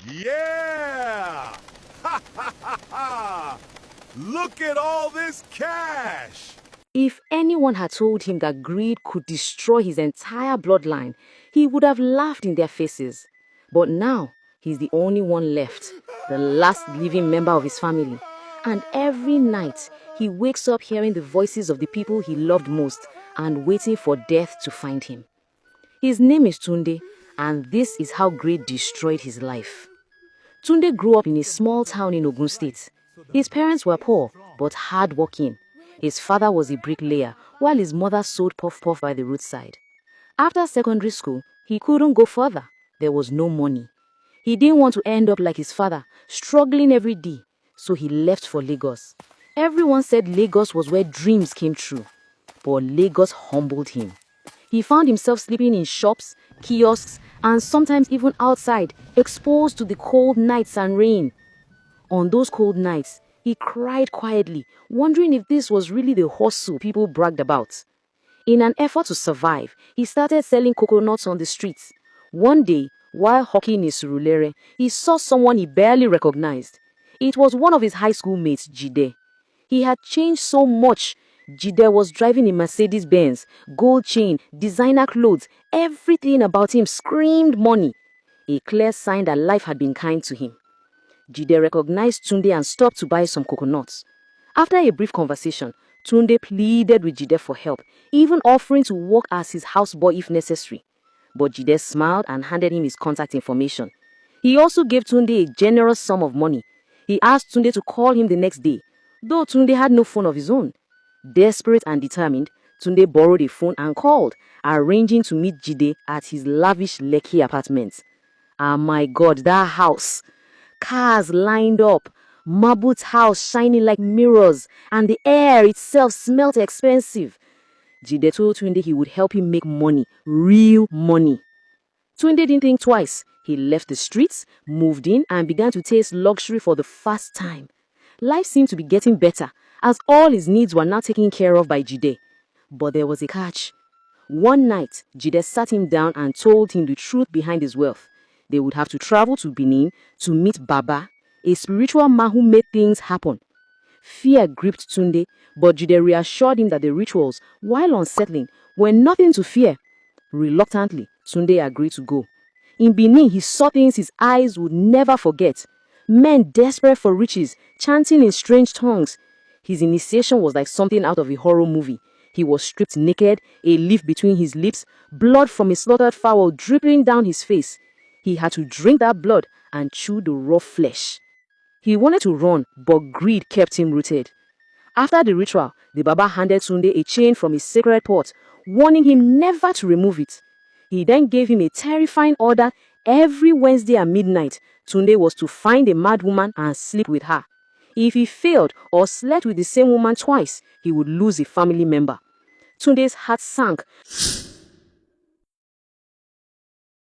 Yeah! Ha ha ha ha! Look at all this cash! If anyone had told him that greed could destroy his entire bloodline, he would have laughed in their faces. But now, he's the only one left, the last living member of his family. And every night, he wakes up hearing the voices of the people he loved most and waiting for death to find him. His name is Tunde, and this is how greed destroyed his life. Tunde grew up in a small town in Ogun State. His parents were poor, but hardworking. His father was a bricklayer, while his mother sold puff-puff by the roadside. After secondary school, he couldn't go further. There was no money. He didn't want to end up like his father, struggling every day, so he left for Lagos. Everyone said Lagos was where dreams came true, but Lagos humbled him. He found himself sleeping in shops, kiosks, and sometimes even outside, exposed to the cold nights and rain. On those cold nights, he cried quietly, wondering if this was really the hustle people bragged about. In an effort to survive, he started selling coconuts on the streets. One day, while hawking his surulere, he saw someone he barely recognized. It was one of his high school mates, Jide. He had changed so much. Jide was driving a Mercedes-Benz, gold chain, designer clothes. Everything about him screamed money. A clear sign that life had been kind to him. Jide recognized Tunde and stopped to buy some coconuts. After a brief conversation, Tunde pleaded with Jide for help, even offering to work as his houseboy if necessary. But Jide smiled and handed him his contact information. He also gave Tunde a generous sum of money. He asked Tunde to call him the next day, though Tunde had no phone of his own. Desperate and determined, Tunde borrowed a phone and called, arranging to meet Jide at his lavish Lekki apartment. Ah my God, that house! Cars lined up, marble house shining like mirrors, and the air itself smelled expensive. Jide told Tunde he would help him make money, real money. Tunde didn't think twice. He left the streets, moved in, and began to taste luxury for the first time. Life seemed to be getting better, as all his needs were now taken care of by Jide. But there was a catch. One night, Jide sat him down and told him the truth behind his wealth. They would have to travel to Benin to meet Baba, a spiritual man who made things happen. Fear gripped Tunde, but Jide reassured him that the rituals, while unsettling, were nothing to fear. Reluctantly, Tunde agreed to go. In Benin, he saw things his eyes would never forget. Men desperate for riches, chanting in strange tongues. His initiation was like something out of a horror movie. He was stripped naked, a leaf between his lips, blood from a slaughtered fowl dripping down his face. He had to drink that blood and chew the raw flesh. He wanted to run, but greed kept him rooted. After the ritual, the Baba handed Tunde a chain from his sacred pot, warning him never to remove it. He then gave him a terrifying order. Every Wednesday at midnight, Tunde was to find a mad woman and sleep with her. If he failed or slept with the same woman twice, he would lose a family member. Tunde's heart sank.